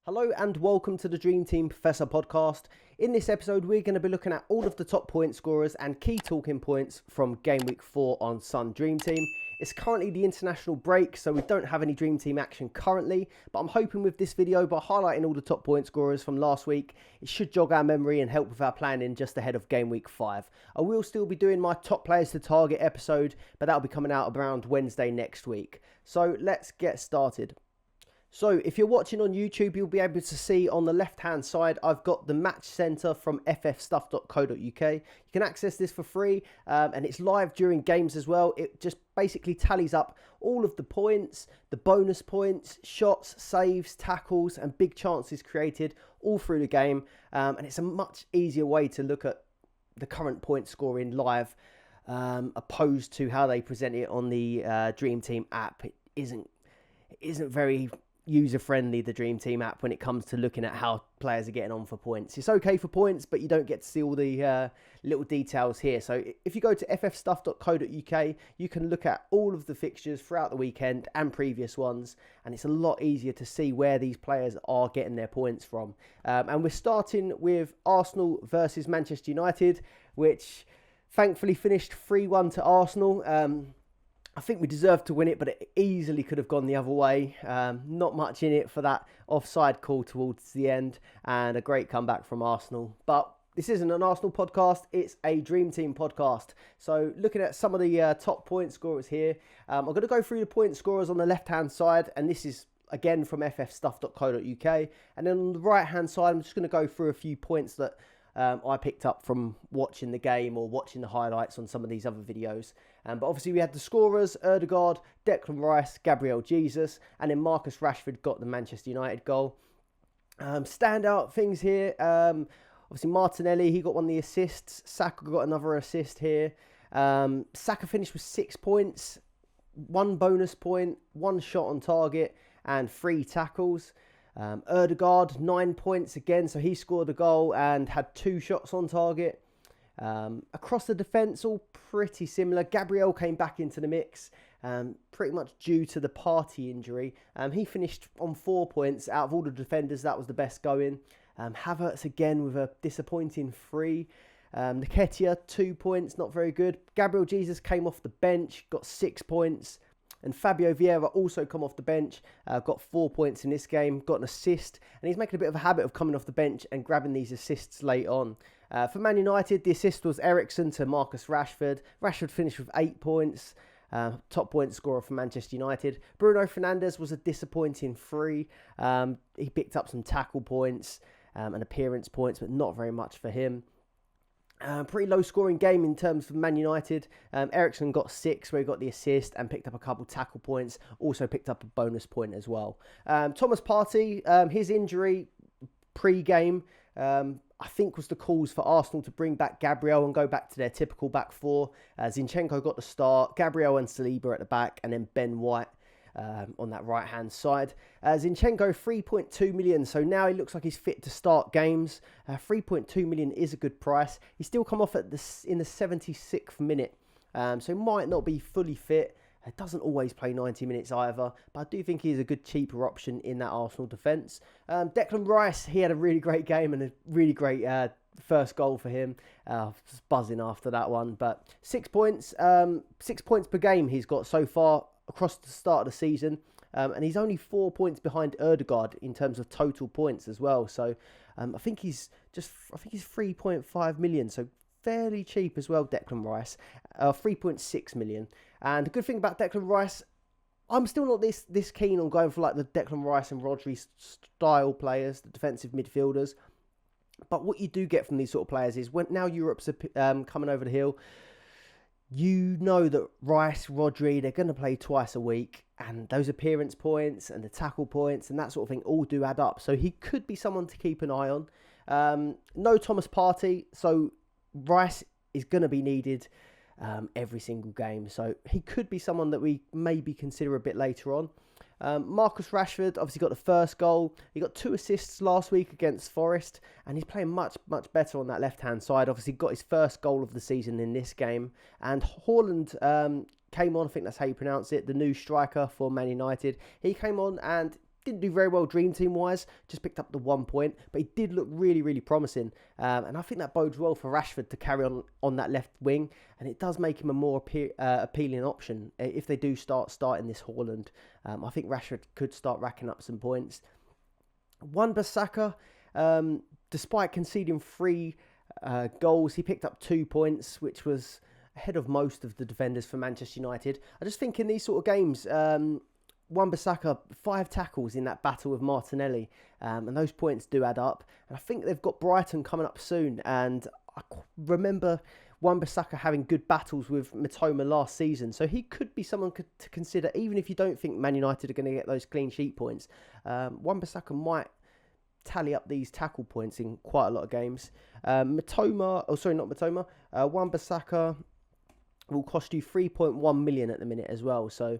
Hello and welcome to the Dream Team Professor podcast. In this episode, we're going to be looking at all of the top point scorers and key talking points from Game Week 4 on Sun Dream Team. It's currently the international break, so we don't have any Dream Team action currently, but I'm hoping with this video, by highlighting all the top point scorers from last week, it should jog our memory and help with our planning just ahead of Game Week 5. I will still be doing my top players to target episode, but that'll be coming out around Wednesday next week. So let's get started. So if you're watching on YouTube, you'll be able to see on the left-hand side, I've got the match center from ffstuff.co.uk. You can access this for free, and it's live during games as well. It just basically tallies up all of the points, the bonus points, shots, saves, tackles, and big chances created all through the game. And it's a much easier way to look at the current point scoring live, opposed to how they present it on the Dream Team app. It isn't very user-friendly, the Dream Team app, when it comes to looking at how players are getting on for points. It's okay for points, but you don't get to see all the little details here. So if you go to ffstuff.co.uk, you can look at all of the fixtures throughout the weekend and previous ones, and it's a lot easier to see where these players are getting their points from. And we're starting with Arsenal versus Manchester United, which thankfully finished 3-1 to Arsenal. I think we deserved to win it, but it easily could have gone the other way. Not much in it for that offside call towards the end, and a great comeback from Arsenal. But this isn't an Arsenal podcast, it's a Dream Team podcast. So looking at some of the top point scorers here, I'm going to go through the point scorers on the left-hand side, and this is again from ffstuff.co.uk. And then on the right-hand side, I'm just going to go through a few points that I picked up from watching the game or watching the highlights on some of these other videos. But obviously we had the scorers, Ødegaard, Declan Rice, Gabriel Jesus, and then Marcus Rashford got the Manchester United goal. Standout things here, obviously Martinelli, he got one of the assists. Saka got another assist here. Saka finished with 6 points, 1 bonus point, 1 shot on target, and 3 tackles. Ødegaard, 9 points again, so he scored a goal and had 2 shots on target. Across the defence, all pretty similar. Gabriel came back into the mix, pretty much due to the party injury. He finished on 4 points. Out of all the defenders, that was the best going. Havertz again with a disappointing 3. Nketiah, 2 points, not very good. Gabriel Jesus came off the bench, got 6 points. And Fabio Vieira also come off the bench, got 4 points in this game, got an assist, and he's making a bit of a habit of coming off the bench and grabbing these assists late on. For Man United, the assist was Eriksen to Marcus Rashford. Rashford finished with 8 points, top point scorer for Manchester United. Bruno Fernandes was a disappointing 3. He picked up some tackle points and appearance points, but not very much for him. Pretty low scoring game in terms of Man United. Eriksen got 6 where he got the assist and picked up a couple tackle points. Also picked up a bonus point as well. Thomas Partey, his injury pre-game, I think was the cause for Arsenal to bring back Gabriel and go back to their typical back 4. Zinchenko got the start, Gabriel and Saliba at the back, and then Ben White on that right hand side. Zinchenko 3.2 million, so now he looks like he's fit to start games. 3.2 million is a good price. He's still come off in the 76th minute, so he might not be fully fit. He doesn't always play 90 minutes either, but I do think he's a good cheaper option in that Arsenal defence. Declan Rice, he had a really great game and a really great first goal for him. Just buzzing after that one, but 6 points, 6 points per game he's got so far across the start of the season, and he's only 4 points behind Ødegaard in terms of total points as well. So I think he's 3.5 million, so fairly cheap as well. Declan Rice, 3.6 million. And the good thing about Declan Rice, I'm still not this keen on going for like the Declan Rice and Rodri style players, the defensive midfielders. But what you do get from these sort of players is when now Europe's coming over the hill, you know that Rice, Rodri, they're going to play twice a week, and those appearance points and the tackle points and that sort of thing all do add up. So he could be someone to keep an eye on. No Thomas Partey, so Rice is going to be needed every single game. So he could be someone that we maybe consider a bit later on. Marcus Rashford obviously got the first goal. He got 2 assists last week against Forest, and he's playing much better on that left-hand side. Obviously got his first goal of the season in this game. And Haaland came on, I think that's how you pronounce it, the new striker for Man United. He came on and Didn't do very well Dream Team wise, just picked up the 1 point, but he did look really, really promising. And I think that bodes well for Rashford to carry on that left wing, and it does make him a more appealing option if they do starting this Haaland. I think Rashford could start racking up some points. Wan-Bissaka, despite conceding 3 goals, he picked up 2 points, which was ahead of most of the defenders for Manchester United. I just think in these sort of games, Wan-Bissaka, 5 tackles in that battle with Martinelli, and those points do add up. And I think they've got Brighton coming up soon, and I remember Wan-Bissaka having good battles with Mitoma last season, so he could be someone to consider, even if you don't think Man United are going to get those clean sheet points. Wan-Bissaka might tally up these tackle points in quite a lot of games. Wan-Bissaka will cost you 3.1 million at the minute as well, so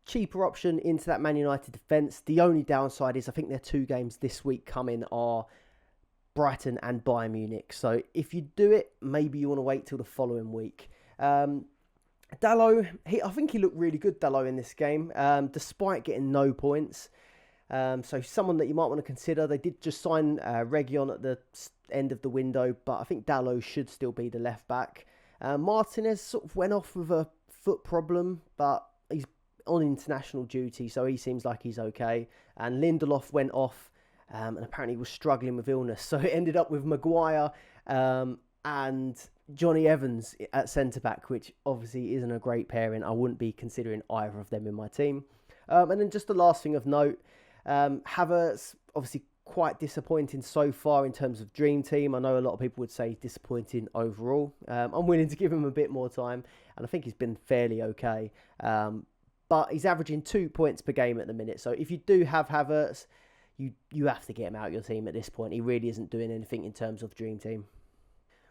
cheaper option into that Man United defence. The only downside is I think their 2 games this week coming are Brighton and Bayern Munich. So if you do it, maybe you want to wait till the following week. Dalot, I think he looked really good, Dalot, in this game, despite getting no points. So someone that you might want to consider. They did just sign Region at the end of the window, but I think Dalot should still be the left back. Martinez sort of went off with a foot problem, but he's on international duty, so he seems like he's okay. And Lindelof went off and apparently was struggling with illness, so it ended up with Maguire and Johnny Evans at centre-back, which obviously isn't a great pairing. I wouldn't be considering either of them in my team. And then just the last thing of note, Havertz, obviously quite disappointing so far in terms of Dream Team. I know a lot of people would say disappointing overall. I'm willing to give him a bit more time, and I think he's been fairly okay. But he's averaging 2 points per game at the minute. So if you do have Havertz, you have to get him out of your team at this point. He really isn't doing anything in terms of Dream Team.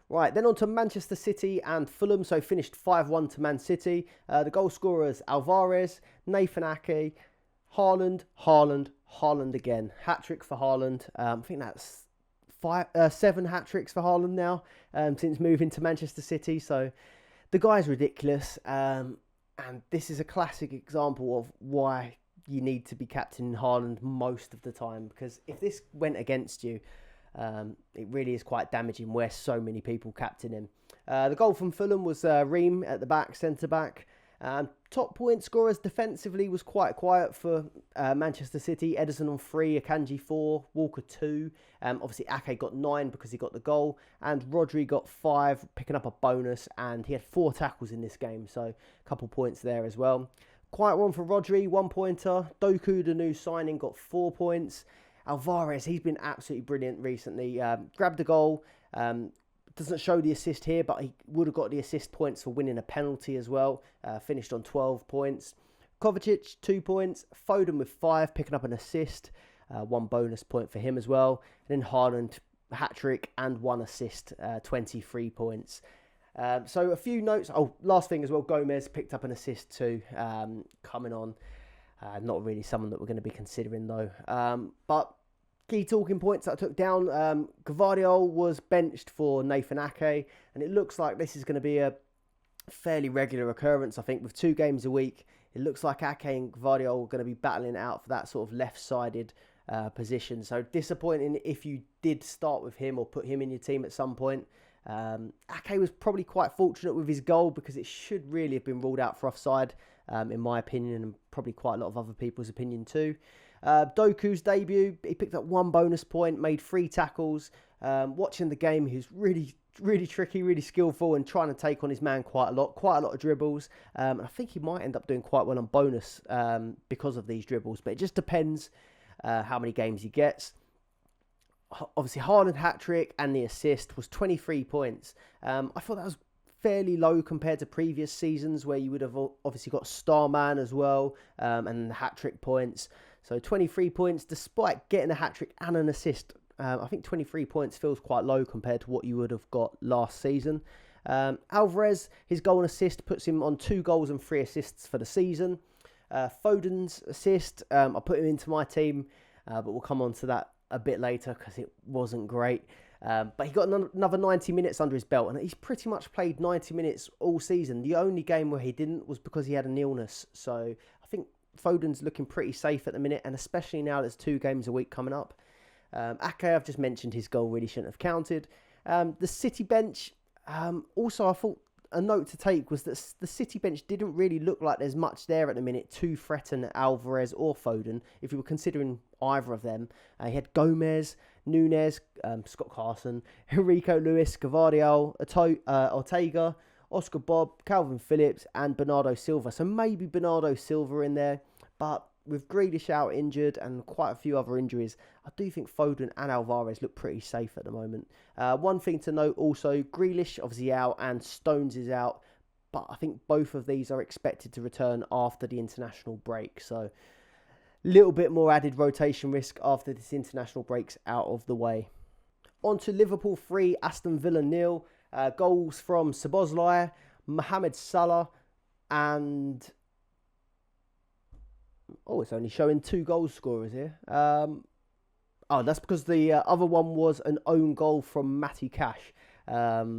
Right, then on to Manchester City and Fulham. So finished 5-1 to Man City. The goal scorers, Alvarez, Nathan Ake, Haaland again. Hat-trick for Haaland. I think that's 7 hat-tricks for Haaland now since moving to Manchester City. So the guy's ridiculous. And this is a classic example of why you need to be captaining Haaland most of the time. Because if this went against you, it really is quite damaging where so many people captain him. The goal from Fulham was Ream at the back, centre-back. Top point scorers defensively was quite quiet for Manchester City. Ederson on 3, Akanji 4, Walker 2. Obviously Ake got 9 because he got the goal, and Rodri got 5, picking up a bonus, and he had 4 tackles in this game, so a couple points there as well. Quiet one for Rodri, 1 pointer. Doku, the new signing, got 4 points. Alvarez, he's been absolutely brilliant recently. Grabbed the goal. Doesn't show the assist here, but he would have got the assist points for winning a penalty as well. Finished on 12 points. Kovacic, 2 points. Foden with 5, picking up an assist. 1 bonus point for him as well. And then Haaland, hat-trick and 1 assist, 23 points. So a few notes. Oh, last thing as well, Gomez picked up an assist too, coming on. Not really someone that we're going to be considering though. But key talking points that I took down. Gvardiol was benched for Nathan Ake, and it looks like this is going to be a fairly regular occurrence. I think with 2 games a week, it looks like Ake and Gvardiol are going to be battling it out for that sort of left-sided position. So disappointing if you did start with him or put him in your team at some point. Ake was probably quite fortunate with his goal because it should really have been ruled out for offside, in my opinion, and probably quite a lot of other people's opinion too. Doku's debut, he picked up 1 bonus point, made 3 tackles. Watching the game, he was really tricky, really skillful, and trying to take on his man quite a lot of dribbles. And I think he might end up doing quite well on bonus because of these dribbles, but it just depends how many games he gets. Obviously, Haaland hat-trick and the assist was 23 points. I thought that was fairly low compared to previous seasons where you would have obviously got Starman as well and the hat-trick points. So 23 points despite getting a hat-trick and an assist. I think 23 points feels quite low compared to what you would have got last season. Alvarez, his goal and assist puts him on 2 goals and 3 assists for the season. Foden's assist, I put him into my team, but we'll come on to that a bit later because it wasn't great. But he got another 90 minutes under his belt, and he's pretty much played 90 minutes all season. The only game where he didn't was because he had an illness. So I think Foden's looking pretty safe at the minute, and especially now there's 2 games a week coming up. Ake, I've just mentioned his goal really shouldn't have counted. The City bench, also I thought a note to take was that the City bench didn't really look like there's much there at the minute to threaten Alvarez or Foden, if you were considering either of them. He had Gomez, Nunes, Scott Carson, Henrico Lewis, Gavardiol, Ortega, Oscar Bob, Calvin Phillips and Bernardo Silva. So maybe Bernardo Silva in there, but with Grealish out injured and quite a few other injuries, I do think Foden and Alvarez look pretty safe at the moment. One thing to note also, Grealish obviously out and Stones is out, but I think both of these are expected to return after the international break. So a little bit more added rotation risk after this international break's out of the way. On to Liverpool 3, Aston Villa 0. Goals from Szoboszlai, Mohamed Salah and... Oh, it's only showing 2 goal scorers here. Oh, that's because the other one was an own goal from Matty Cash. Yeah,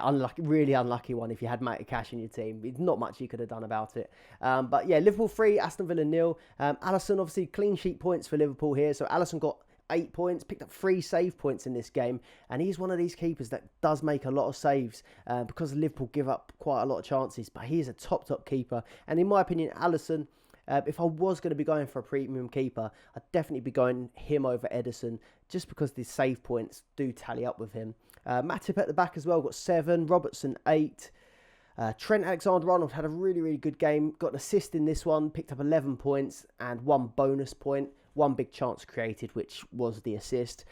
unlucky, really unlucky one if you had Matty Cash in your team. There's not much you could have done about it. But yeah, Liverpool 3, Aston Villa 0. Alisson, obviously, clean sheet points for Liverpool here. So Alisson got 8 points, picked up 3 save points in this game, and he's one of these keepers that does make a lot of saves because Liverpool give up quite a lot of chances, but he's a top keeper. And in my opinion, Alisson, if I was going to be going for a premium keeper, I'd definitely be going him over Ederson, just because the save points do tally up with him. Matip at the back as well, got 7, Robertson 8. Trent Alexander-Arnold had a really good game, got an assist in this one, picked up 11 points and 1 bonus point. 1 big chance created, which was the assist.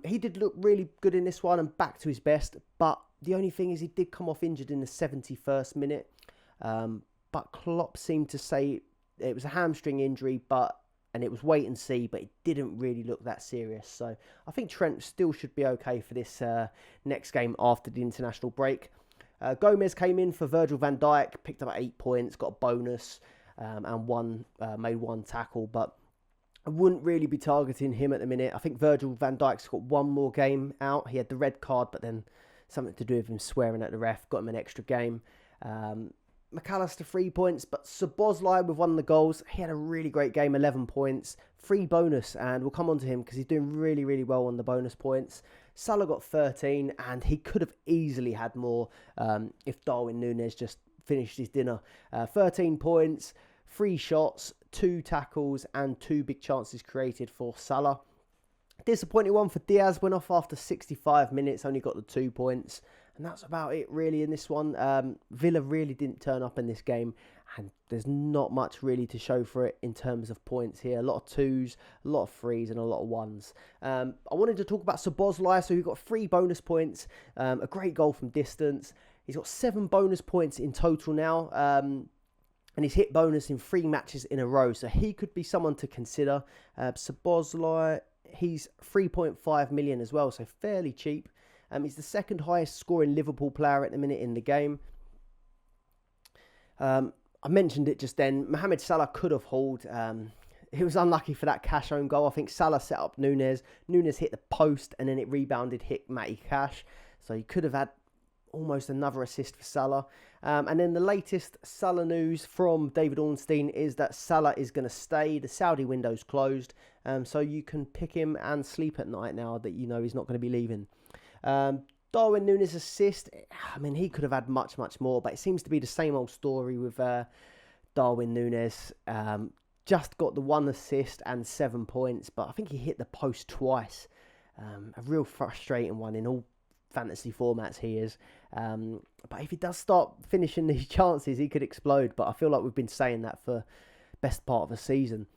He did look really good in this one and back to his best, but the only thing is he did come off injured in the 71st minute. But Klopp seemed to say it was a hamstring injury, and it was wait and see, but it didn't really look that serious. So I think Trent still should be okay for this next game after the international break. Gomez came in for Virgil van Dijk, picked up 8 points, got a bonus, and made 1 tackle, but I wouldn't really be targeting him at the minute. I think Virgil van Dijk's got 1 more game out. He had the red card, but then something to do with him swearing at the ref got him an extra game. McAllister 3 points, but Szoboszlai with 1 of the goals. He had a really great game, 11 points, 3 bonus, and we'll come on to him because he's doing really well on the bonus points. Salah got 13, and he could have easily had more if Darwin Núñez just finished his dinner. 13 points, 3 shots, 2 tackles and 2 big chances created for Salah. Disappointing one for Diaz, went off after 65 minutes, only got the 2 points. And that's about it really in this one. Villa really didn't turn up in this game, and there's not much really to show for it in terms of points here. A lot of 2s, a lot of 3s and a lot of 1s. I wanted to talk about Szoboszlai, so he got 3 bonus points, a great goal from distance. He's got 7 bonus points in total now. And he's hit bonus in 3 matches in a row. So he could be someone to consider. Szoboszlai, he's 3.5 million as well. So fairly cheap. He's the 2nd highest scoring Liverpool player at the minute in the game. I mentioned it just then. Mohamed Salah could have hauled. He was unlucky for that Cash own goal. I think Salah set up Núñez. Núñez hit the post and then it rebounded, hit Matty Cash. So he could have had almost another assist for Salah. And then the latest Salah news from David Ornstein is that Salah is going to stay. The Saudi window's closed. So you can pick him and sleep at night now that you know he's not going to be leaving. Darwin Núñez assist. I mean, he could have had much more, but it seems to be the same old story with Darwin Núñez. Just got the 1 assist and 7 points, but I think he hit the post twice. A real frustrating one in all fantasy formats he is. But if he does start finishing these chances, he could explode. But I feel like we've been saying that for best part of the season.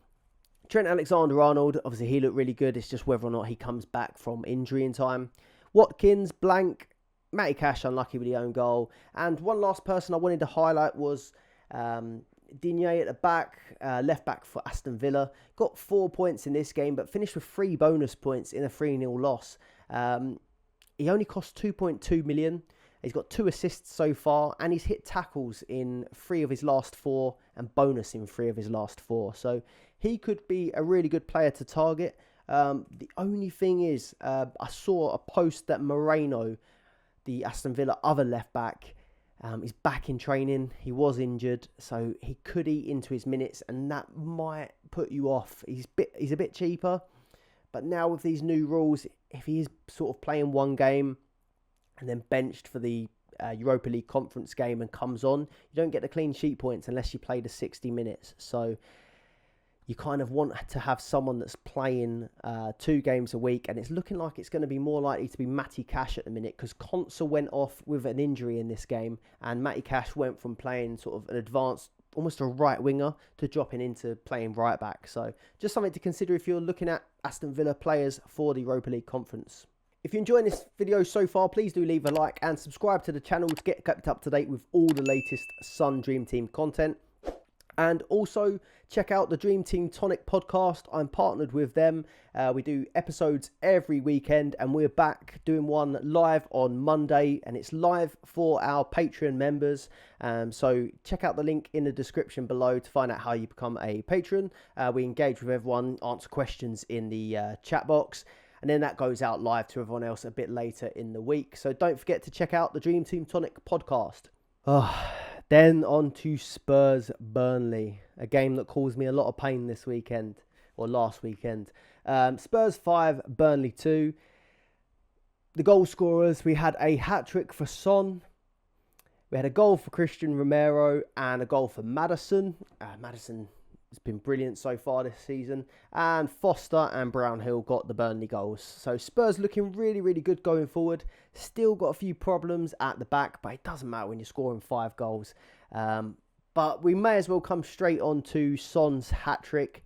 Trent Alexander-Arnold, obviously he looked really good. It's just whether or not he comes back from injury in time. Watkins, blank. Matty Cash, unlucky with the own goal. And one last person I wanted to highlight was Digne at the back, left back for Aston Villa. Got 4 points in this game, but finished with 3 bonus points in a 3-0 loss. He only cost 2.2 million. He's got 2 assists so far, and he's hit tackles in 3 of his last 4 and bonus in 3 of his last 4. So he could be a really good player to target. The only thing is, I saw a post that Moreno, the Aston Villa other left back, He's back in training. He was injured, so he could eat into his minutes, and that might put you off. He's a bit cheaper, but now with these new rules, if he is sort of playing one game and then benched for the Europa League conference game and comes on, you don't get the clean sheet points unless you play the 60 minutes. So you kind of want to have someone that's playing 2 games a week, and it's looking like it's going to be more likely to be Matty Cash at the minute, because Konsa went off with an injury in this game, and Matty Cash went from playing sort of an advanced, almost a right winger, to dropping into playing right back. So just something to consider if you're looking at Aston Villa players for the Europa League conference. If you're enjoying this video so far, please do leave a like and subscribe to the channel to get kept up to date with all the latest Sun Dream Team content. And also check out the Dream Team Tonic podcast. I'm partnered with them. We do episodes every weekend, and we're back doing one live on Monday, and it's live for our Patreon members. So check out the link in the description below to find out how you become a patron. We engage with everyone, answer questions in the chat box, and then that goes out live to everyone else a bit later in the week. So don't forget to check out the Dream Team Tonic podcast. Then on to Spurs Burnley, a game that caused me a lot of pain this weekend, or last weekend. Spurs 5, Burnley 2. The goal scorers, we had a hat-trick for Son. We had a goal for Christian Romero and a goal for Maddison. Maddison has been brilliant so far this season. And Foster and Brownhill got the Burnley goals. So Spurs looking really, really good going forward. Still got a few problems at the back, but it doesn't matter when you're scoring 5 goals. But we may as well come straight on to Son's hat-trick.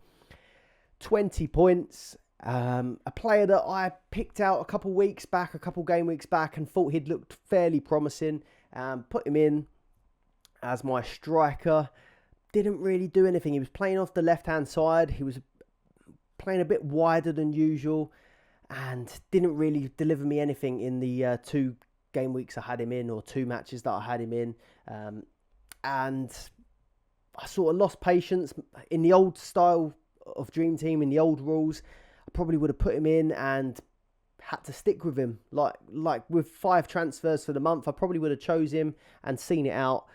20 points. A player that I picked out a couple game weeks back, and thought he'd looked fairly promising. Put him in as my striker. Didn't really do anything. He was playing off the left-hand side. He was playing a bit wider than usual, and didn't really deliver me anything in the 2 game weeks I had him in, or 2 matches that I had him in. And I sort of lost patience. In the old style of Dream Team, in the old rules, I probably would have put him in and had to stick with him. Like with 5 transfers for the month, I probably would have chose him and seen it out.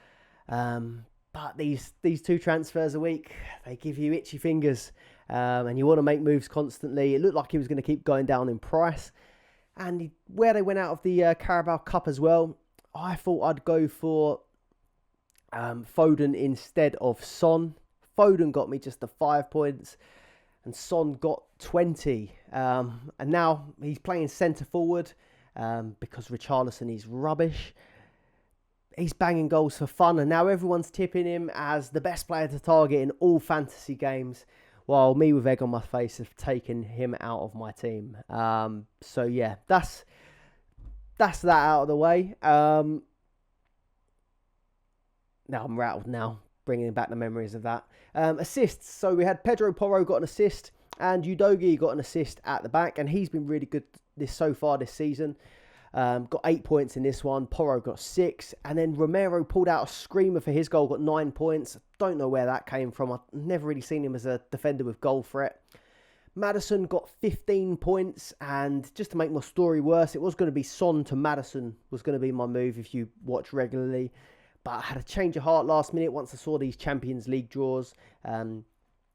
But these 2 transfers a week, they give you itchy fingers, and you want to make moves constantly. It looked like he was going to keep going down in price. And where they went out of the Carabao Cup as well, I thought I'd go for Foden instead of Son. Foden got me just the 5 points, and Son got 20. And now he's playing centre forward because Richarlison is rubbish. He's banging goals for fun, and now everyone's tipping him as the best player to target in all fantasy games, while me with egg on my face have taken him out of my team. So yeah, that's that out of the way. Now I'm rattled now, bringing back the memories of that. Assists. So we had Pedro Porro got an assist, and Udogie got an assist at the back, and he's been really good so far this season. Got 8 points in this one. Porro got 6. And then Romero pulled out a screamer for his goal, got 9 points. Don't know where that came from. I've never really seen him as a defender with goal threat. Maddison got 15 points. And just to make my story worse, it was going to be Son to Maddison was going to be my move if you watch regularly. But I had a change of heart last minute once I saw these Champions League draws.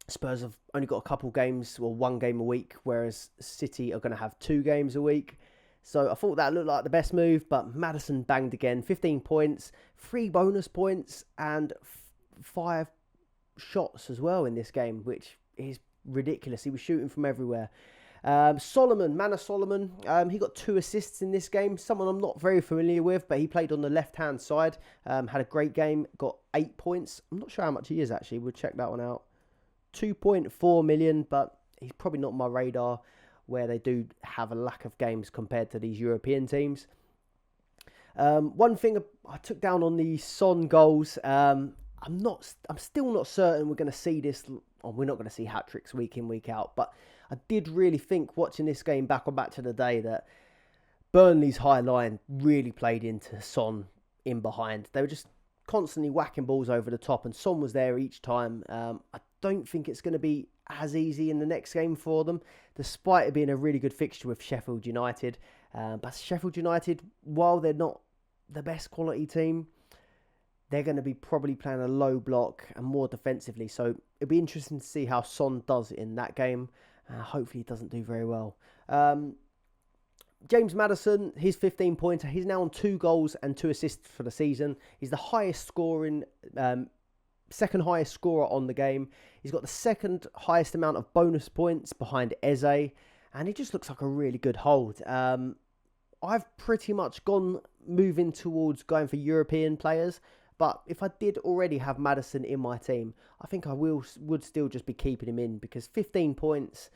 Spurs have only got a couple games, or 1 game a week, whereas City are going to have 2 games a week. So I thought that looked like the best move, but Maddison banged again. 15 points, 3 bonus points, and 5 shots as well in this game, which is ridiculous. He was shooting from everywhere. Solomon, he got 2 assists in this game. Someone I'm not very familiar with, but he played on the left-hand side. Had a great game, got 8 points. I'm not sure how much he is, actually. We'll check that one out. 2.4 million, but he's probably not on my radar, where they do have a lack of games compared to these European teams. One thing I took down on the Son goals, I'm still not certain we're going to see this, or we're not going to see hat-tricks week in, week out, but I did really think, watching this game back on Match of the Day, that Burnley's high line really played into Son in behind. They were just constantly whacking balls over the top, and Son was there each time. I don't think it's going to be as easy in the next game for them, despite it being a really good fixture with Sheffield United. But Sheffield United, while they're not the best quality team, they're going to be probably playing a low block and more defensively. So it'll be interesting to see how Son does in that game. Hopefully he doesn't do very well. James Maddison, his 15-pointer. He's now on 2 goals and 2 assists for the season. He's the highest scoring, second highest scorer on the game. He's got the second highest amount of bonus points behind Eze. And he just looks like a really good hold. I've pretty much gone moving towards going for European players. But if I did already have Maddison in my team, I think I would still just be keeping him in. Because 15 points,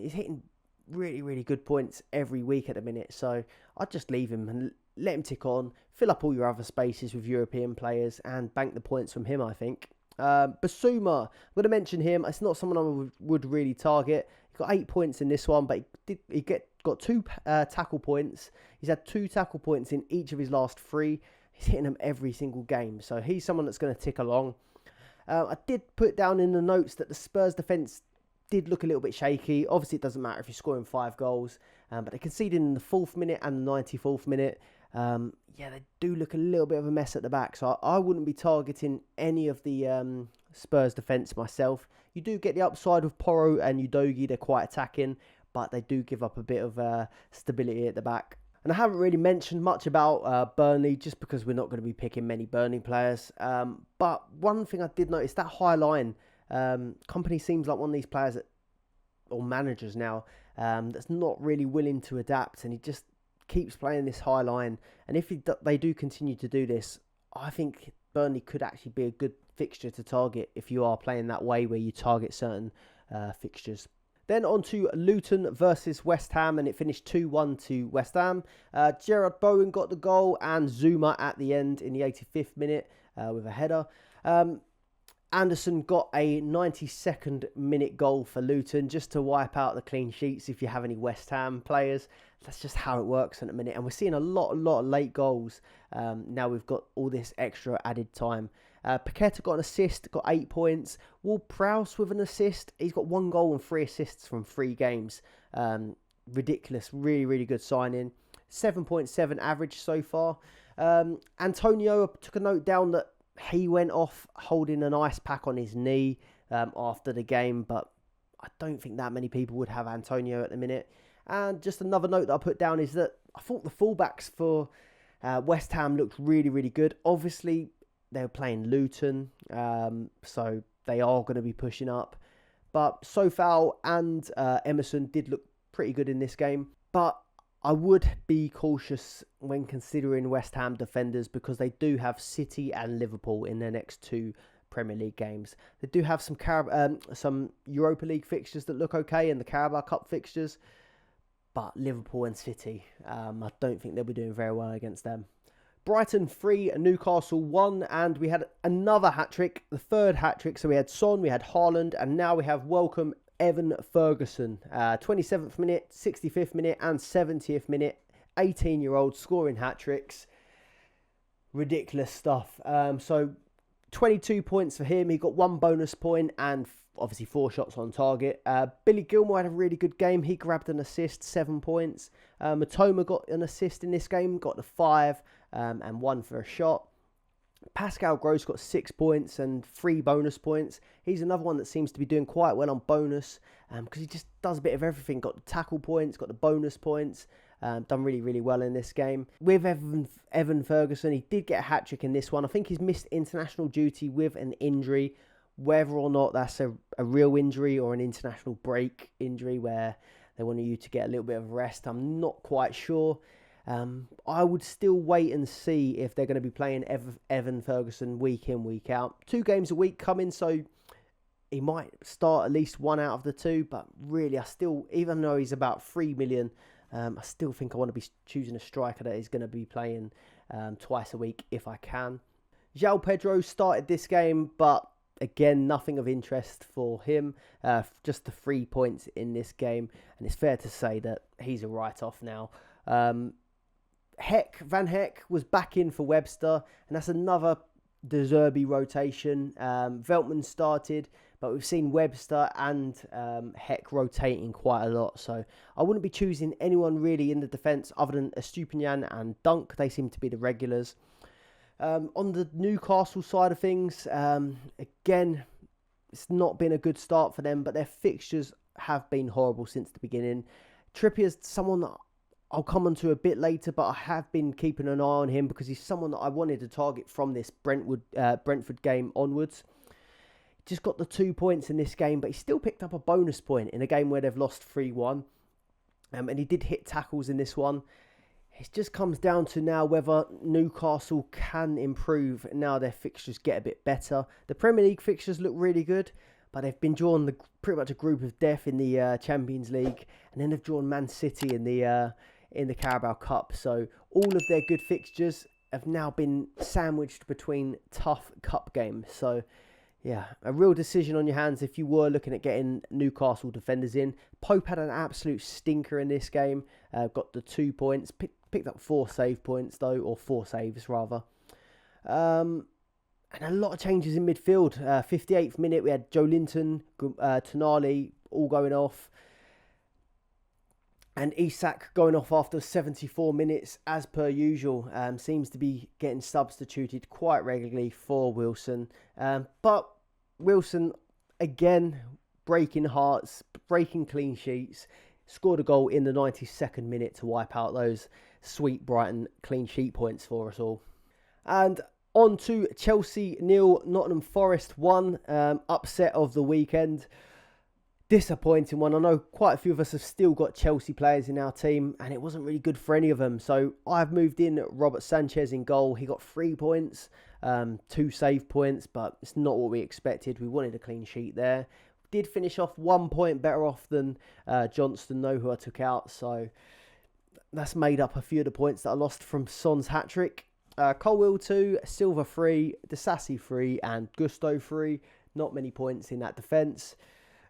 he's hitting really, really good points every week at the minute. So I'd just leave him and let him tick on. Fill up all your other spaces with European players and bank the points from him, I think. Basuma, I'm going to mention him. It's not someone I would really target. He got 8 points in this one, but he got 2 tackle points. He's had 2 tackle points in each of his last 3. He's hitting them every single game. So he's someone that's going to tick along. I did put down in the notes that the Spurs defence did look a little bit shaky. Obviously, it doesn't matter if you're scoring 5 goals. But they conceded in the 4th minute and the 94th minute. They do look a little bit of a mess at the back. So I wouldn't be targeting any of the Spurs defence myself. You do get the upside with Porro and Udogie. They're quite attacking, but they do give up a bit of stability at the back. And I haven't really mentioned much about Burnley just because we're not going to be picking many Burnley players. But one thing I did notice, that high line, Company seems like one of these players or managers now that's not really willing to adapt, and he just keeps playing this high line. And if they do continue to do this, I think Burnley could actually be a good fixture to target if you are playing that way where you target certain fixtures. Then on to Luton versus West Ham, and it finished 2-1 to West Ham. Gerard Bowen got the goal, and Zuma at the end in the 85th minute with a header. Anderson got a 92nd minute goal for Luton just to wipe out the clean sheets if you have any West Ham players. That's just how it works in a minute. And we're seeing a lot of late goals. Now we've got all this extra added time. Paqueta got an assist, got 8 points. Ward-Prowse with an assist. He's got 1 goal and 3 assists from 3 games. Ridiculous. Really, really good signing. 7.7 average so far. Antonio, took a note down that he went off holding an ice pack on his knee after the game, but I don't think that many people would have Antonio at the minute. And just another note that I put down is that I thought the fullbacks for West Ham looked really, really good. Obviously, they were playing Luton, so they are going to be pushing up. But Sofal and Emerson did look pretty good in this game. But I would be cautious when considering West Ham defenders because they do have City and Liverpool in their next 2 Premier League games. They do have some Europa League fixtures that look okay and the Carabao Cup fixtures. But Liverpool and City, I don't think they'll be doing very well against them. Brighton 3, Newcastle 1, and we had another hat-trick, the 3rd hat-trick. So we had Son, we had Haaland, and now we have welcome Evan Ferguson. 27th minute, 65th minute, and 70th minute. 18-year-old scoring hat-tricks. Ridiculous stuff. So 22 points for him. He got 1 bonus point and obviously 4 shots on target. Billy Gilmore had a really good game. He grabbed an assist, 7 points. Matoma got an assist in this game, got the 5 and 1 for a shot. Pascal Gross got 6 points and 3 bonus points. He's another one that seems to be doing quite well on bonus because he just does a bit of everything. Got the tackle points, got the bonus points. Done really, really well in this game. With Evan Ferguson, he did get a hat-trick in this one. I think he's missed international duty with an injury. Whether or not that's a real injury or an international break injury where they want you to get a little bit of rest, I'm not quite sure. I would still wait and see if they're going to be playing Evan Ferguson week in, week out. 2 games a week coming, so he might start at least 1 out of the 2. But really, I still, even though he's about 3 million, I still think I want to be choosing a striker that is going to be playing twice a week if I can. João Pedro started this game, but again, nothing of interest for him. Just the 3 points in this game, and it's fair to say that he's a write-off now. Van Heck was back in for Webster, and that's another De Zerbi rotation. Veltman started, but we've seen Webster and Heck rotating quite a lot, so I wouldn't be choosing anyone really in the defence other than Estupinian and Dunk. They seem to be the regulars. On the Newcastle side of things, again, it's not been a good start for them, but their fixtures have been horrible since the beginning. Trippier's someone that I'll come on to a bit later, but I have been keeping an eye on him because he's someone that I wanted to target from this Brentford game onwards. Just got the 2 points in this game, but he still picked up a bonus point in a game where they've lost 3-1. And he did hit tackles in this one. It just comes down to now whether Newcastle can improve now their fixtures get a bit better. The Premier League fixtures look really good, but they've been drawn pretty much a group of death in the Champions League, and then they've drawn Man City in the Carabao Cup. So all of their good fixtures have now been sandwiched between tough cup games. So yeah, a real decision on your hands if you were looking at getting Newcastle defenders in. Pope had an absolute stinker in this game. Got the 2 points. Picked up 4 save points though, or 4 saves rather. And a lot of changes in midfield. 58th minute, we had Joe Linton, Tonali all going off. And Isak going off after 74 minutes as per usual. Seems to be getting substituted quite regularly for Wilson. But Wilson, again, breaking hearts, breaking clean sheets. Scored a goal in the 92nd minute to wipe out those sweet Brighton clean sheet points for us all. And on to Chelsea 0, Nottingham Forest 1. Upset of the weekend. Disappointing one. I know quite a few of us have still got Chelsea players in our team, and it wasn't really good for any of them. So I've moved in Robert Sanchez in goal. He got 3 points, 2 save points, but it's not what we expected. We wanted a clean sheet there. Did finish off 1 point better off than Johnston, though, who I took out. So that's made up a few of the points that I lost from Son's hat-trick. Colwill 2, Silva 3, Disasi 3, and Gusto 3. Not many points in that defence.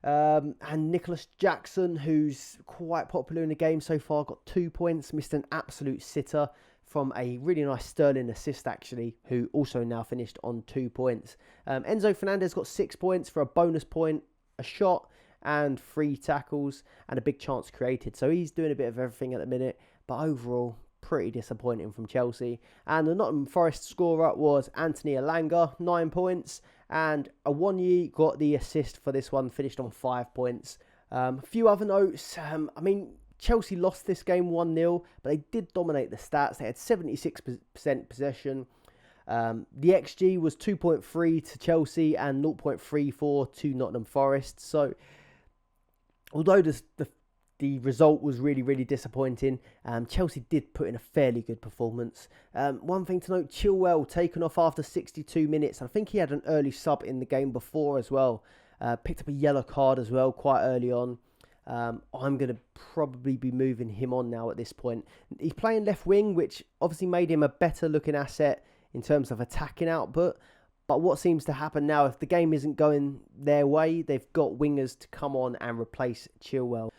And Nicholas Jackson, who's quite popular in the game so far, got 2 points. Missed an absolute sitter from a really nice Sterling assist, actually, who also now finished on 2 points. Enzo Fernandez got 6 points for a bonus point, a shot, and 3 tackles, and a big chance created. So he's doing a bit of everything at the minute, but overall, pretty disappointing from Chelsea. And the Nottingham Forest scorer was Anthony Elanga, 9 points. And Awonyi got the assist for this one, finished on 5 points. A few other notes. Chelsea lost this game 1-0, but they did dominate the stats. They had 76% possession. The XG was 2.3 to Chelsea and 0.34 to Nottingham Forest. So, although the result was really, really disappointing, Chelsea did put in a fairly good performance. One thing to note, Chilwell taken off after 62 minutes. I think he had an early sub in the game before as well. Picked up a yellow card as well quite early on. I'm going to probably be moving him on now at this point. He's playing left wing, which obviously made him a better looking asset in terms of attacking output. But what seems to happen now, if the game isn't going their way, they've got wingers to come on and replace Chilwell.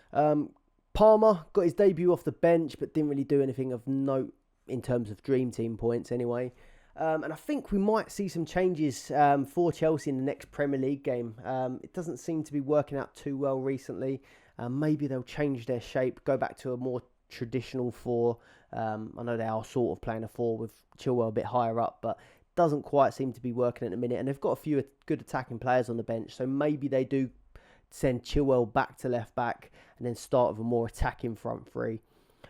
Palmer got his debut off the bench, but didn't really do anything of note in terms of Dream Team points anyway. And I think we might see some changes for Chelsea in the next Premier League game. It doesn't seem to be working out too well recently. Maybe they'll change their shape, go back to a more traditional 4. I know they are sort of playing a 4 with Chilwell a bit higher up, but doesn't quite seem to be working at the minute. And they've got a few good attacking players on the bench, so maybe they do send Chilwell back to left back and then start with a more attacking front 3.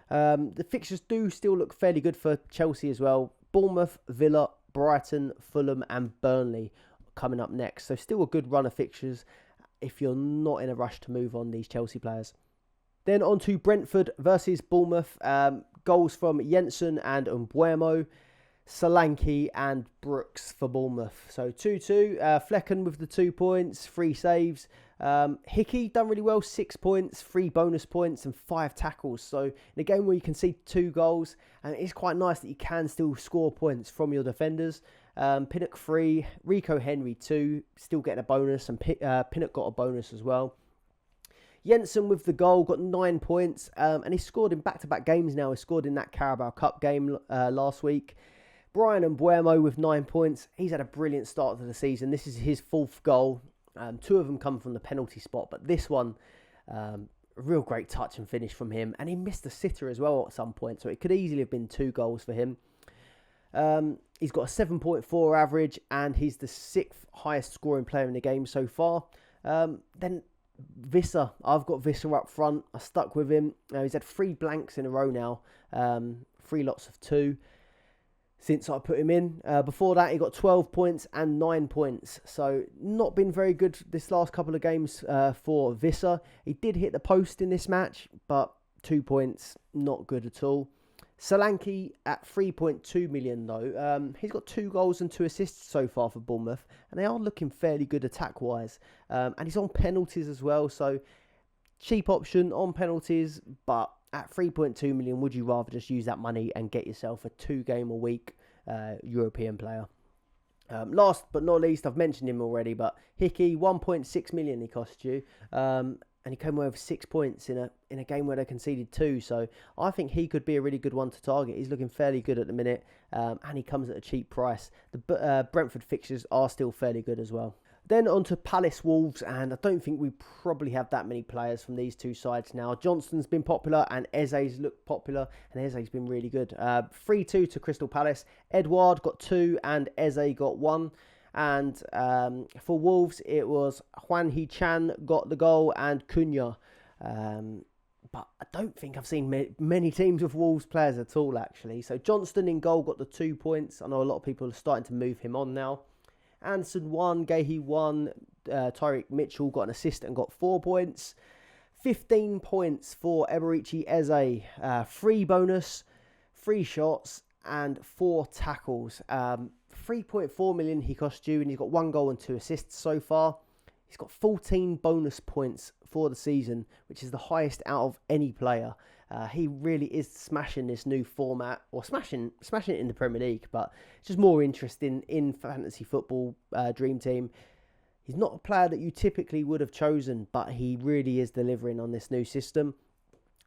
The fixtures do still look fairly good for Chelsea as well. Bournemouth, Villa, Brighton, Fulham and Burnley coming up next. So still a good run of fixtures if you're not in a rush to move on these Chelsea players. Then on to Brentford versus Bournemouth. Goals from Jensen and Mbuemo, Solanke and Brooks for Bournemouth. So 2-2. Flecken with the 2 points, 3 saves. Hickey done really well, 6 points, 3 bonus points and 5 tackles. So in a game where you can see 2 goals, and it's quite nice that you can still score points from your defenders. Pinnock 3, Rico Henry 2, still getting a bonus, and Pinnock got a bonus as well. Jensen with the goal, got 9 points, and he scored in back-to-back games now. He scored in that Carabao Cup game last week. Brian Mbuemo with 9 points. He's had a brilliant start to the season. This is his 4th goal. 2 of them come from the penalty spot, but this one, a real great touch and finish from him. And he missed a sitter as well at some point, so it could easily have been 2 goals for him. He's got a 7.4 average, and he's the 6th highest scoring player in the game so far. Then Visser, I've got Visser up front. I stuck with him. He's had 3 blanks in a row now, 3 lots of 2 since I put him in. Before that, he got 12 points and 9 points. So not been very good this last couple of games for Visser. He did hit the post in this match, but 2 points, not good at all. Solanke at 3.2 million though. He's got 2 goals and 2 assists so far for Bournemouth, and they are looking fairly good attack-wise. And he's on penalties as well, so cheap option on penalties, but at 3.2 million, would you rather just use that money and get yourself a 2-game-a-week European player? Last but not least, I've mentioned him already, but Hickey, 1.6 million he cost you. And he came away with 6 points in a game where they conceded 2. So I think he could be a really good one to target. He's looking fairly good at the minute, and he comes at a cheap price. The Brentford fixtures are still fairly good as well. Then on to Palace Wolves, and I don't think we probably have that many players from these two sides now. Johnston's been popular, and Eze's looked popular, and Eze's been really good. 3-2 to Crystal Palace. Edouard got 2, and Eze got 1. And for Wolves, it was Juan Hee-chan got the goal, and Cunha. But I don't think I've seen many teams with Wolves players at all, actually. So Johnston in goal got the 2 points. I know a lot of people are starting to move him on now. Anderson 1, Gahey 1, Tyreek Mitchell got an assist and got 4 points. 15 points for Eberici Eze. 3 bonus, 3 shots, and 4 tackles. 3.4 million he cost you, and he's got 1 goal and 2 assists so far. He's got 14 bonus points for the season, which is the highest out of any player. He really is smashing this new format, or smashing it in the Premier League, but it's just more interesting in fantasy football Dream Team. He's not a player that you typically would have chosen, but he really is delivering on this new system.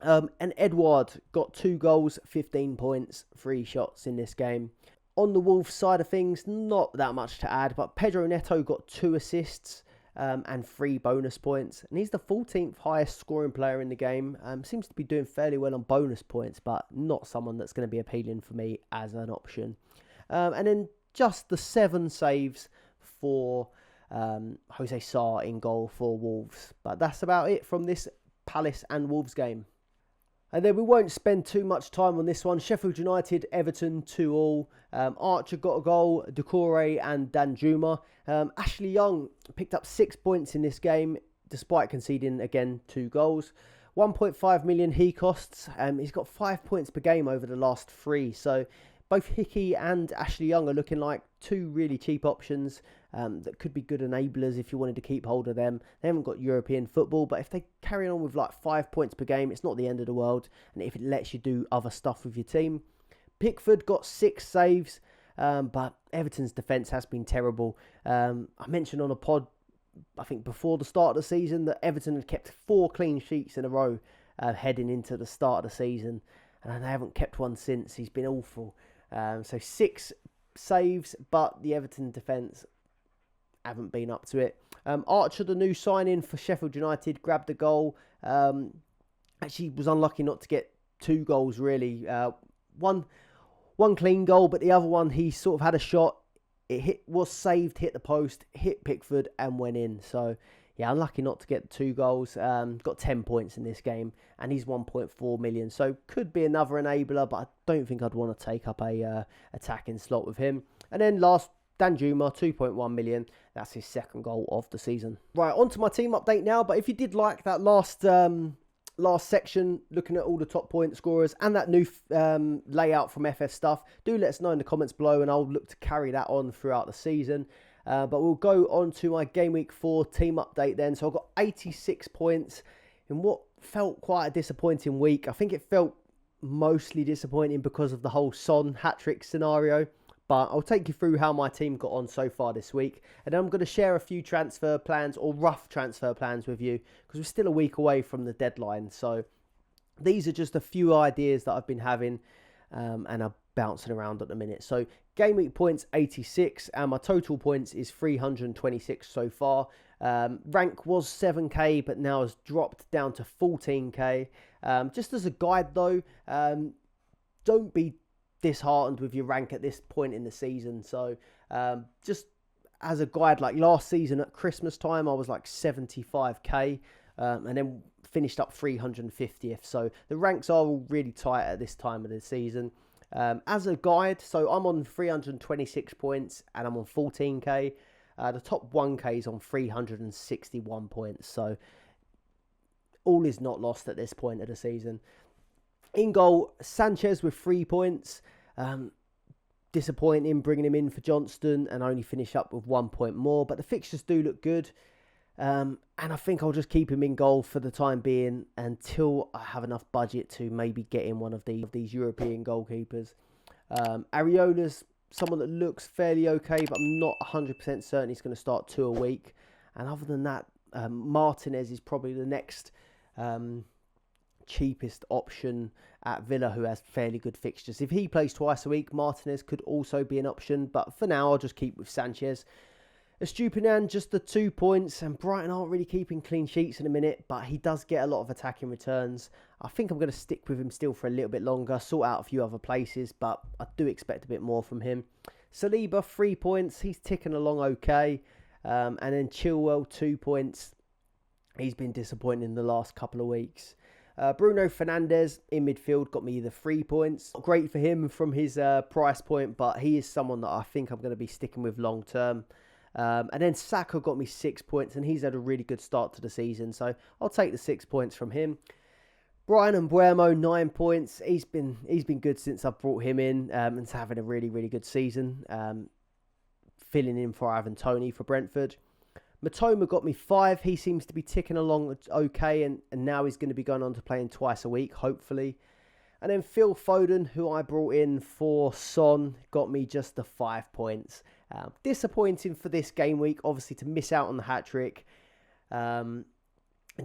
And Edouard got 2 goals, 15 points, 3 shots in this game. On the Wolves side of things, not that much to add, but Pedro Neto got 2 assists and 3 bonus points. And he's the 14th highest scoring player in the game. Seems to be doing fairly well on bonus points, but not someone that's going to be appealing for me as an option. And then just the 7 saves for Jose Sarr in goal for Wolves. But that's about it from this Palace and Wolves game. And then we won't spend too much time on this one. Sheffield United, Everton 2-2. Archer got a goal, Doucouré and Danjuma. Ashley Young picked up 6 points in this game, despite conceding, again, 2 goals. 1.5 million he costs. He's got 5 points per game over the last 3. So both Hickey and Ashley Young are looking like 2 really cheap options that could be good enablers if you wanted to keep hold of them. They haven't got European football, but if they carry on with like 5 points per game, it's not the end of the world. And if it lets you do other stuff with your team. Pickford got 6 saves, but Everton's defence has been terrible. I mentioned on a pod, I think before the start of the season, that Everton had kept 4 clean sheets in a row heading into the start of the season. And they haven't kept one since. He's been awful. So 6 saves, but the Everton defence haven't been up to it. Archer, the new signing for Sheffield United, grabbed a goal. Actually was unlucky not to get 2 goals, really. One clean goal, but the other one, he sort of had a shot. It was saved, hit the post, hit Pickford, and went in. So, yeah, unlucky not to get 2 goals. Got 10 points in this game, and he's 1.4 million. So, could be another enabler, but I don't think I'd want to take up a attacking slot with him. And then last, Danjuma, 2.1 million. That's his 2nd goal of the season. Right, on to my team update now. But if you did like that last section, looking at all the top point scorers and that new layout from FF Stuff, do let us know in the comments below, and I'll look to carry that on throughout the season. But we'll go on to my Game Week 4 team update then. So I've got 86 points in what felt quite a disappointing week. I think it felt mostly disappointing because of the whole Son hat-trick scenario. But I'll take you through how my team got on so far this week. And then I'm going to share a few transfer plans, or rough transfer plans, with you, because we're still a week away from the deadline. So these are just a few ideas that I've been having and are bouncing around at the minute. So Game Week points 86, and my total points is 326 so far. Rank was 7k, but now has dropped down to 14k. Just as a guide though, don't be disheartened with your rank at this point in the season. So just as a guide, like last season at Christmas time, I was like 75k and then finished up 350th. So the ranks are all really tight at this time of the season. As a guide, so I'm on 326 points and I'm on 14k. The top 1k is on 361 points. So all is not lost at this point of the season. In goal, Sanchez with 3 points. Disappointing bringing him in for Johnston and only finish up with 1 point more. But the fixtures do look good. And I think I'll just keep him in goal for the time being until I have enough budget to maybe get in one of these European goalkeepers. Areola's someone that looks fairly okay, but I'm not 100% certain he's going to start 2 a week. And other than that, Martinez is probably the next cheapest option at Villa, who has fairly good fixtures. If he plays twice a week, Martinez could also be an option, but for now I'll just keep with Sanchez. Estupiñán, just the 2 points, and Brighton aren't really keeping clean sheets in a minute, but he does get a lot of attacking returns. I think I'm going to stick with him still for a little bit longer, sort out a few other places, but I do expect a bit more from him. Saliba, 3 points, he's ticking along okay. And then Chilwell, 2 points. He's been disappointing in the last couple of weeks. Bruno Fernandes in midfield got me the 3 points. Not great for him from his price point, but he is someone that I think I'm going to be sticking with long term. And then Saka got me 6 points, and he's had a really good start to the season, so I'll take the 6 points from him. Brian Mbeumo, 9 points. He's been good since I brought him in, and he's having a really, really good season. Filling in for Ivan Toney for Brentford. Matoma got me 5. He seems to be ticking along okay, and now he's going to be going on to playing twice a week, hopefully. And then Phil Foden, who I brought in for Son, got me just the 5 points. Disappointing for this game week, obviously, to miss out on the hat-trick and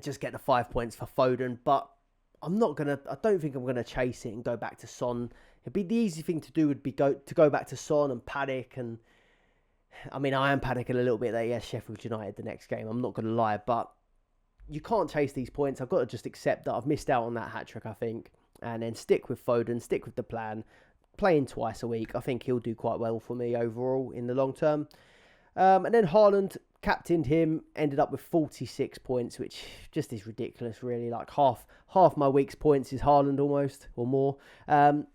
just get the 5 points for Foden. But I don't think I'm going to chase it and go back to Son. The easy thing to do would be to go back to Son and panic. And I mean, I am panicking a little bit that, Sheffield United the next game. I'm not going to lie, but you can't chase these points. I've got to just accept that I've missed out on that hat-trick, I think. And then stick with Foden, stick with the plan. Playing twice a week, I think he'll do quite well for me overall in the long term. And then Haaland, captained him, ended up with 46 points, which just is ridiculous, really. Like half my week's points is Haaland almost, or more. And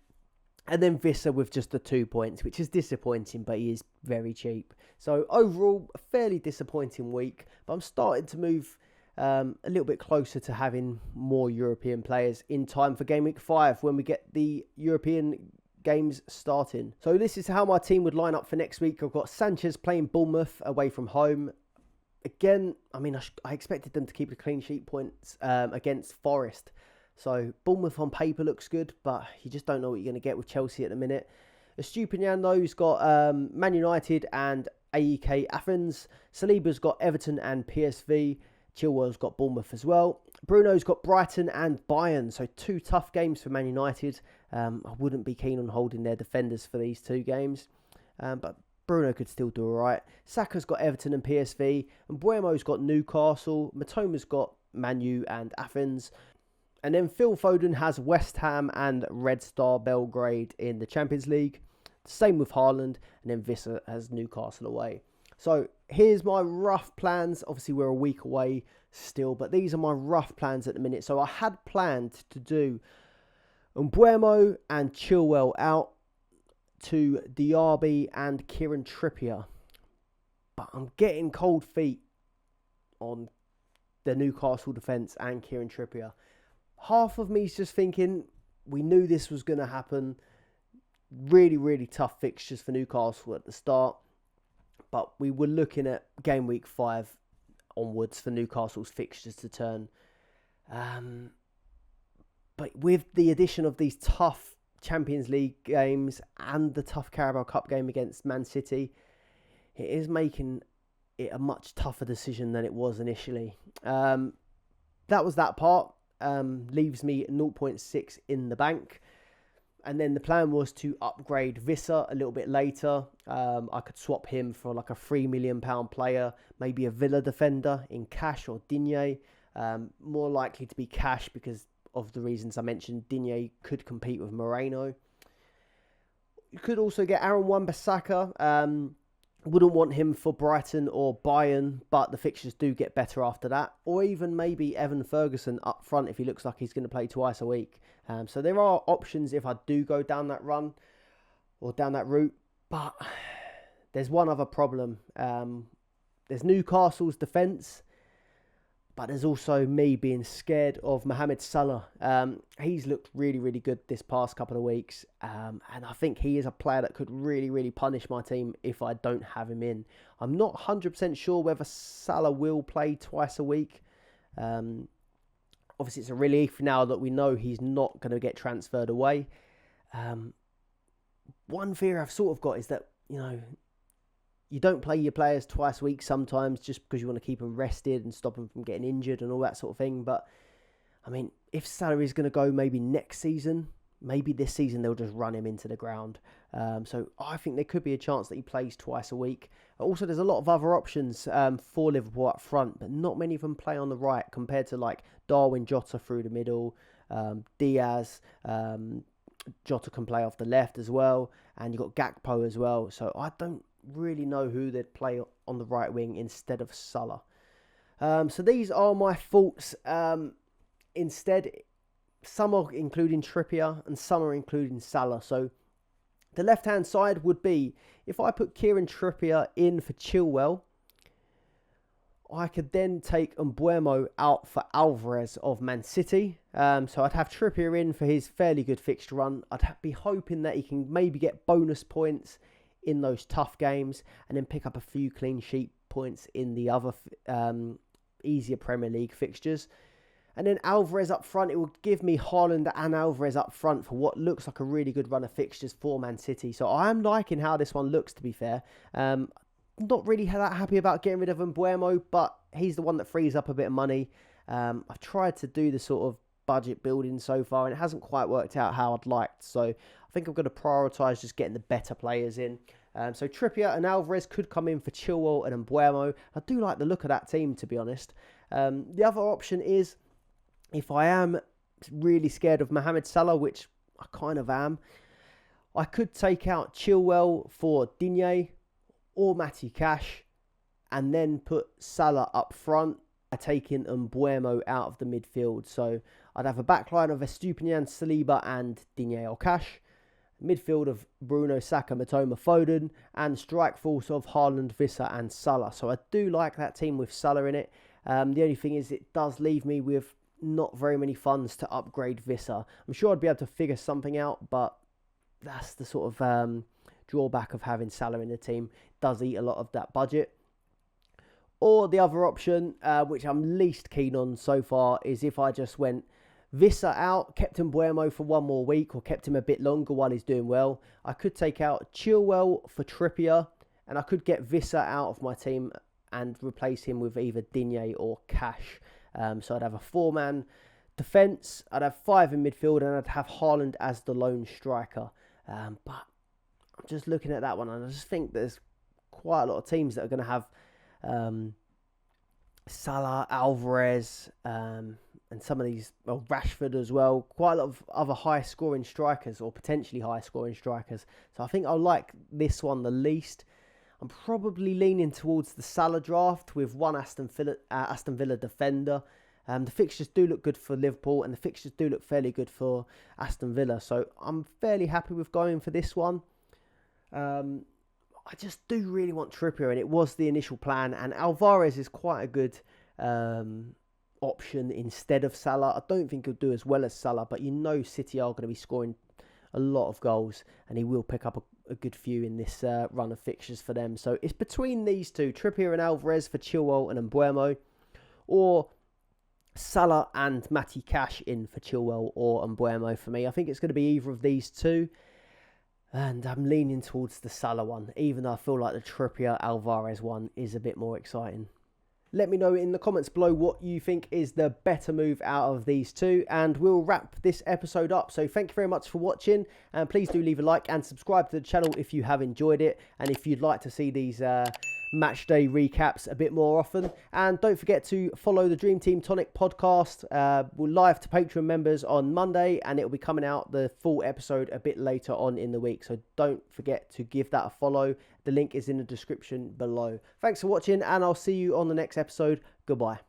then Vissa with just the 2 points, which is disappointing, but he is very cheap. So overall, a fairly disappointing week. But I'm starting to move a little bit closer to having more European players in time for Game Week 5 when we get the European games starting. So this is how my team would line up for next week. I've got Sanchez playing Bournemouth away from home. Again, I mean, I expected them to keep the clean sheet points against Forest. So Bournemouth on paper looks good, but you just don't know what you're going to get with Chelsea at the minute. Estupiñán, though, he's got Man United and AEK Athens. Saliba's got Everton and PSV. Chilwell's got Bournemouth as well. Bruno's got Brighton and Bayern, so 2 tough games for Man United. I wouldn't be keen on holding their defenders for these 2 games, but Bruno could still do all right. Saka's got Everton and PSV, and Mbeumo's got Newcastle. Matoma's got Man U and Athens. And then Phil Foden has West Ham and Red Star Belgrade in the Champions League. Same with Haaland, and then Vissa has Newcastle away. So here's my rough plans. Obviously, we're a week away still, but these are my rough plans at the minute. So I had planned to do Mbeumo and Chilwell out, to Diaby and Kieran Trippier. But I'm getting cold feet on the Newcastle defence and Kieran Trippier. Half of me is just thinking, we knew this was going to happen. Really, really tough fixtures for Newcastle at the start. But we were looking at Game Week 5 onwards for Newcastle's fixtures to turn. But with the addition of these tough Champions League games and the tough Carabao Cup game against Man City, it is making it a much tougher decision than it was initially. That was that part. Leaves me 0.6 in the bank. And then the plan was to upgrade Vissa a little bit later. I could swap him for like a £3 million player, maybe a Villa defender in Cash or Digne. More likely to be Cash because of the reasons I mentioned. Digne could compete with Moreno. You could also get Aaron Wan-Bissaka. Wouldn't want him for Brighton or Bayern, but the fixtures do get better after that. Or even maybe Evan Ferguson up front if he looks like he's going to play twice a week. So there are options if I do go down that run or down that route. But there's one other problem. There's Newcastle's defence, but there's also me being scared of Mohamed Salah. He's looked really, really good this past couple of weeks. And I think he is a player that could really, really punish my team if I don't have him in. I'm not 100% sure whether Salah will play twice a week. Obviously, it's a relief now that we know he's not going to get transferred away. One fear I've sort of got is that, you don't play your players twice a week sometimes just because you want to keep them rested and stop them from getting injured and all that sort of thing. But, I mean, if Salah is going to go maybe next season, maybe this season they'll just run him into the ground. So I think there could be a chance that he plays twice a week. Also, there's a lot of other options for Liverpool up front, but not many of them play on the right compared to like Darwin Jota through the middle, Diaz, Jota can play off the left as well, and you've got Gakpo as well. So I don't really know who they'd play on the right wing instead of Salah. So these are my thoughts. Instead, some are including Trippier and some are including Salah. So the left-hand side would be, if I put Kieran Trippier in for Chilwell, I could then take Mbeumo out for Alvarez of Man City. So I'd have Trippier in for his fairly good fixture run. I'd be hoping that he can maybe get bonus points in those tough games and then pick up a few clean sheet points in the other easier Premier League fixtures. And then Alvarez up front, it will give me Haaland and Alvarez up front for what looks like a really good run of fixtures for Man City. So I am liking how this one looks, to be fair. Not really that happy about getting rid of Mbeumo, but he's the one that frees up a bit of money. I've tried to do the sort of budget building so far, and it hasn't quite worked out how I'd liked. So I think I'm going to prioritise just getting the better players in. So Trippier and Alvarez could come in for Chilwell and Mbeumo. I do like the look of that team, to be honest. The other option is, if I am really scared of Mohamed Salah, which I kind of am, I could take out Chilwell for Digne or Matty Cash and then put Salah up front by taking Mbeumo out of the midfield. So I'd have a backline of Estupiñán, Saliba and Digne or Cash, midfield of Bruno, Saka, Mitoma, Foden, and strike force of Haaland, Vissa and Salah. So I do like that team with Salah in it. The only thing is it does leave me with not very many funds to upgrade Vissa. I'm sure I'd be able to figure something out, but that's the sort of drawback of having Salah in the team. It does eat a lot of that budget. Or the other option, which I'm least keen on so far, is if I just went Vissa out, kept Mbeumo for one more week, or kept him a bit longer while he's doing well. I could take out Chilwell for Trippier, and I could get Vissa out of my team and replace him with either Digne or Cash. So I'd have a 4-man defence, I'd have 5 in midfield, and I'd have Haaland as the lone striker. But I'm just looking at that one, and I just think there's quite a lot of teams that are going to have Salah, Alvarez, and some of these, Rashford as well. Quite a lot of other high-scoring strikers, or potentially high-scoring strikers. So I think I like this one the least. I'm probably leaning towards the Salah draft with one Aston Villa defender. The fixtures do look good for Liverpool, and the fixtures do look fairly good for Aston Villa. So I'm fairly happy with going for this one. I just do really want Trippier, and it was the initial plan. And Alvarez is quite a good option instead of Salah. I don't think he'll do as well as Salah, but City are going to be scoring a lot of goals, and he will pick up a good few in this run of fixtures for them. So it's between these two, Trippier and Alvarez for Chilwell and Mbeumo, or Salah and Matty Cash in for Chilwell or Mbeumo for me. I think it's going to be either of these two, and I'm leaning towards the Salah one, even though I feel like the Trippier-Alvarez one is a bit more exciting. Let me know in the comments below what you think is the better move out of these two, and we'll wrap this episode up. So thank you very much for watching, and please do leave a like and subscribe to the channel if you have enjoyed it, and if you'd like to see these match day recaps a bit more often. And don't forget to follow the Dream Team Tonic podcast. We're live to Patreon members on Monday, and it'll be coming out the full episode a bit later on in the week. So don't forget to give that a follow. The link is in the description below. Thanks for watching, and I'll see you on the next episode. Goodbye.